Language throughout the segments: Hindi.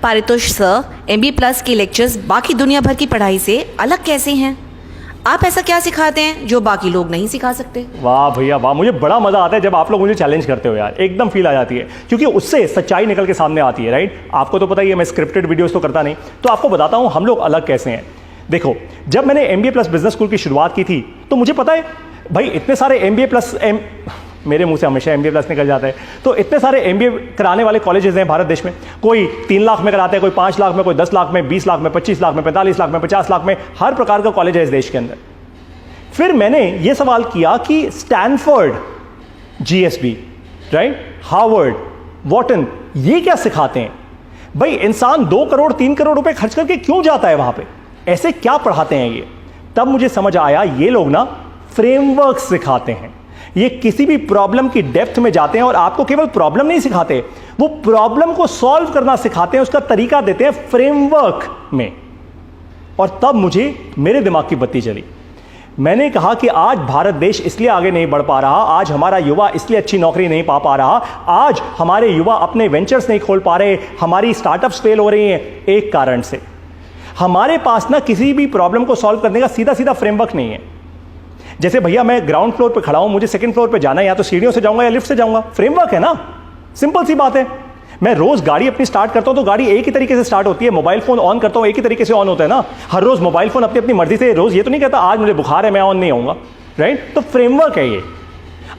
पारितोष सर, MBA प्लस के लेक्चर्स बाकी दुनिया भर की पढ़ाई से अलग कैसे हैं? आप ऐसा क्या सिखाते हैं जो बाकी लोग नहीं सिखा सकते? वाह भैया वाह, मुझे बड़ा मजा आता है जब आप लोग मुझे चैलेंज करते हो यार, एकदम फील आ जाती है क्योंकि उससे सच्चाई निकल के सामने आती है। राइट, आपको तो पता ही है मैं स्क्रिप्टेड वीडियोस तो करता नहीं, तो आपको बताता हूं हम लोग अलग कैसे हैं। देखो, जब मैंने MBA प्लस बिजनेस स्कूल की शुरुआत की थी तो मुझे पता है भाई इतने सारे MBA प्लस मेरे मुंह से हमेशा MBA प्लस निकल जाता है, तो इतने सारे MBA कराने वाले कॉलेजेस हैं भारत देश में। कोई 3 लाख में कराते हैं, कोई 5 लाख में, कोई 10 लाख में, 20 लाख में, 25 लाख में, 45 लाख में, 50 लाख में, हर प्रकार का कॉलेज है इस देश के अंदर। फिर मैंने ये सवाल किया कि Stanford, GSB, right, Harvard, Wharton, ये क्या सिखाते हैं? भाई इंसान 2 करोड़ 3 करोड़ रुपए खर्च करके क्यों जाता है वहां पे? ऐसे क्या पढ़ाते हैं ये? तब मुझे समझ आया ये लोग ना फ्रेमवर्क सिखाते हैं। ये किसी भी प्रॉब्लम की डेप्थ में जाते हैं और आपको केवल प्रॉब्लम नहीं सिखाते, वो प्रॉब्लम को सॉल्व करना सिखाते हैं, उसका तरीका देते हैं फ्रेमवर्क में। और तब मुझे मेरे दिमाग की बत्ती जली। मैंने कहा कि आज भारत देश इसलिए आगे नहीं बढ़ पा रहा, आज हमारा युवा इसलिए अच्छी नौकरी नहीं पा रहा, आज हमारे युवा अपने वेंचर्स नहीं खोल पा रहे, हमारी स्टार्टअप्स फेल हो रही हैं, एक कारण से हमारे पास ना किसी भी प्रॉब्लम को सॉल्व करने का सीधा सीधा फ्रेमवर्क नहीं है। जैसे भैया मैं ग्राउंड फ्लोर पे खड़ा हूं, मुझे सेकंड फ्लोर पे जाना है, या तो सीढ़ियों से जाऊंगा या लिफ्ट से जाऊंगा, फ्रेमवर्क है ना, सिंपल सी बात है। मैं रोज गाड़ी अपनी स्टार्ट करता हूं तो गाड़ी एक ही तरीके से स्टार्ट होती है, मोबाइल फोन ऑन करता हूं एक ही तरीके से ऑन होता है ना। हर रोज मोबाइल फोन अपनी अपनी मर्जी से, रोज ये तो नहीं कहता आज मुझे बुखार है मैं ऑन नहीं होऊंगा, राइट। तो फ्रेमवर्क है ये।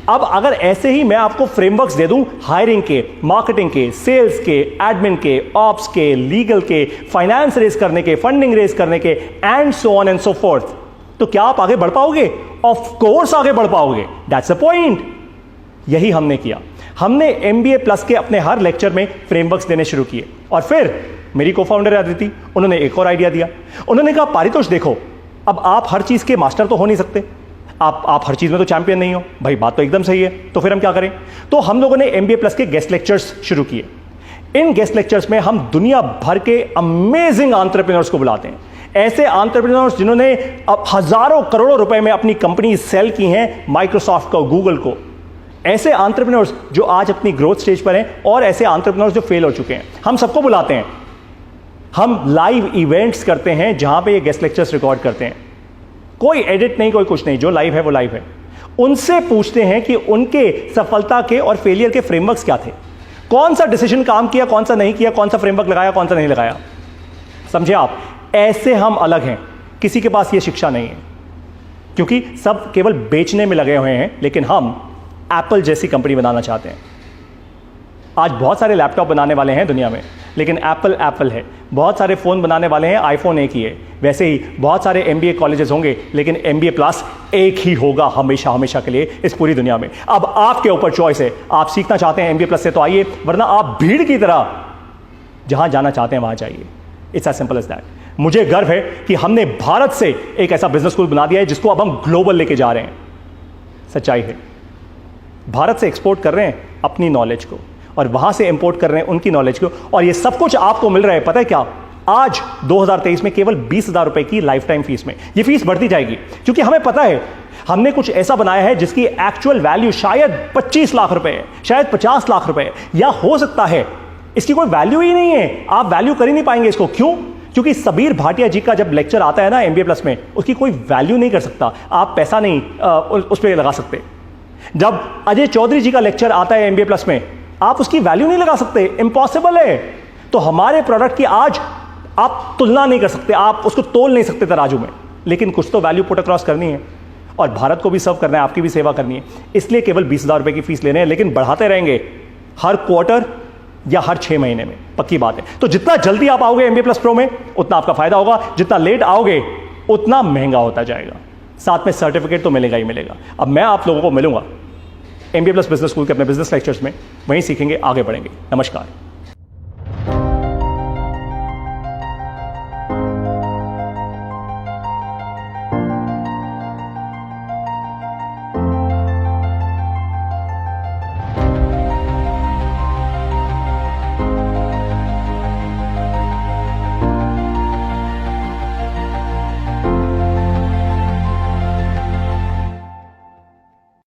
अब अगर ऐसे ही मैं आपको फ्रेमवर्क्स दे दूं हायरिंग के, मार्केटिंग के, सेल्स के, एडमिन के, ऑप्स के, लीगल के, फाइनेंस रेज करने के, फंडिंग रेज करने के, and so on and so fourth, तो क्या आप आगे बढ़ पाओगे? ऑफ कोर्स आगे बढ़ पाओगे, दैट्स द पॉइंट। यही हमने किया। हमने MBA प्लस के अपने हर लेक्चर में फ्रेमवर्क्स देने शुरू किए। और फिर मेरी को फाउंडर अदिति, उन्होंने एक और आइडिया दिया। उन्होंने कहा पारितोष देखो, अब आप हर चीज के मास्टर तो हो नहीं सकते, आप हर चीज में तो चैंपियन नहीं हो। भाई बात तो एकदम सही है, तो फिर हम क्या करें? तो हम लोगों ने MBA प्लस के गेस्ट लेक्चर्स शुरू किए। इन गेस्ट लेक्चर्स में हम दुनिया भर के अमेजिंग एंटरप्रेन्योर्स को बुलाते हैं, ऐसे एंटरप्रेन्योर्स जिन्होंने अब हजारों करोड़ों रुपए में अपनी कंपनी सेल की हैं माइक्रोसॉफ्ट को, गूगल को, ऐसे एंटरप्रेन्योर्स जो आज अपनी ग्रोथ स्टेज पर हैं, और ऐसे एंटरप्रेन्योर्स जो फेल हो चुके हैं। हम सबको बुलाते हैं, हम लाइव इवेंट्स करते हैं जहां पे ये गेस्ट लेक्चर्स रिकॉर्ड करते हैं, कोई एडिट नहीं, कोई कुछ नहीं, जो लाइव है वो लाइव है। उनसे पूछते हैं कि उनके सफलता के और फेलियर के फ्रेमवर्क्स क्या थे, कौन सा डिसीजन काम किया, कौन सा नहीं किया, कौन सा फ्रेमवर्क लगाया, कौन सा नहीं लगाया। समझे आप? ऐसे हम अलग हैं, किसी के पास ये शिक्षा नहीं है, क्योंकि सब केवल बेचने में लगे हुए हैं, लेकिन हम एप्पल जैसी कंपनी बनाना चाहते हैं। आज बहुत सारे लैपटॉप बनाने वाले हैं दुनिया में, लेकिन एप्पल है। बहुत सारे फोन बनाने वाले हैं, आईफोन एक ही है। वैसे ही बहुत सारे MBA कॉलेजेस होंगे, लेकिन MBA प्लस एक ही होगा हमेशा हमेशा के लिए इस पूरी दुनिया में। अब आपके ऊपर चॉइस है, आप सीखना चाहते हैं MBA प्लस से तो आइए, वरना आप भीड़ की तरह जहां जाना चाहते हैं वहां जाइए। It's as simple as that. मुझे गर्व है कि हमने भारत से एक ऐसा बिजनेस स्कूल बना दिया है जिसको अब हम ग्लोबल लेके जा रहे हैं। सच्चाई है, भारत से एक्सपोर्ट कर रहे हैं अपनी नॉलेज को, और वहां से इंपोर्ट कर रहे हैं उनकी नॉलेज को, और ये सब कुछ आपको मिल रहा है। पता है क्या? आज 2023 में केवल 20,000 रुपए की लाइफ टाइम फीस में। ये फीस बढ़ती जाएगी, क्योंकि हमें पता है हमने कुछ ऐसा बनाया है जिसकी एक्चुअल वैल्यू शायद 25 लाख रुपए है, शायद 50 लाख रुपए है, या हो सकता है इसकी कोई वैल्यू ही नहीं है। आप वैल्यू कर ही नहीं पाएंगे इसको। क्यों? क्योंकि सबीर भाटिया जी का जब लेक्चर आता है ना MBA प्लस में, उसकी कोई वैल्यू नहीं कर सकता, आप पैसा नहीं उस पर लगा सकते। जब अजय चौधरी जी का लेक्चर आता है MBA प्लस में, आप उसकी वैल्यू नहीं लगा सकते, इम्पॉसिबल है। तो हमारे प्रोडक्ट की आज आप तुलना नहीं कर सकते, आप उसको तोल नहीं सकते तराजू में, लेकिन कुछ तो वैल्यू पुट अक्रॉस करनी है, और भारत को भी सर्व करना है, आपकी भी सेवा करनी है। इसलिए केवल 20,000 रुपए की फीस लेने हैं, लेकिन बढ़ाते रहेंगे हर क्वार्टर या हर 6 महीने में, पक्की बात है। तो जितना जल्दी आप आओगे MBA प्लस प्रो में, उतना आपका फायदा होगा। जितना लेट आओगे उतना महंगा होता जाएगा, साथ में सर्टिफिकेट तो मिलेगा ही मिलेगा। अब मैं आप लोगों को मिलूंगा MBA प्लस बिजनेस स्कूल के अपने बिजनेस लेक्चर्स में, वहीं सीखेंगे, आगे बढ़ेंगे। नमस्कार।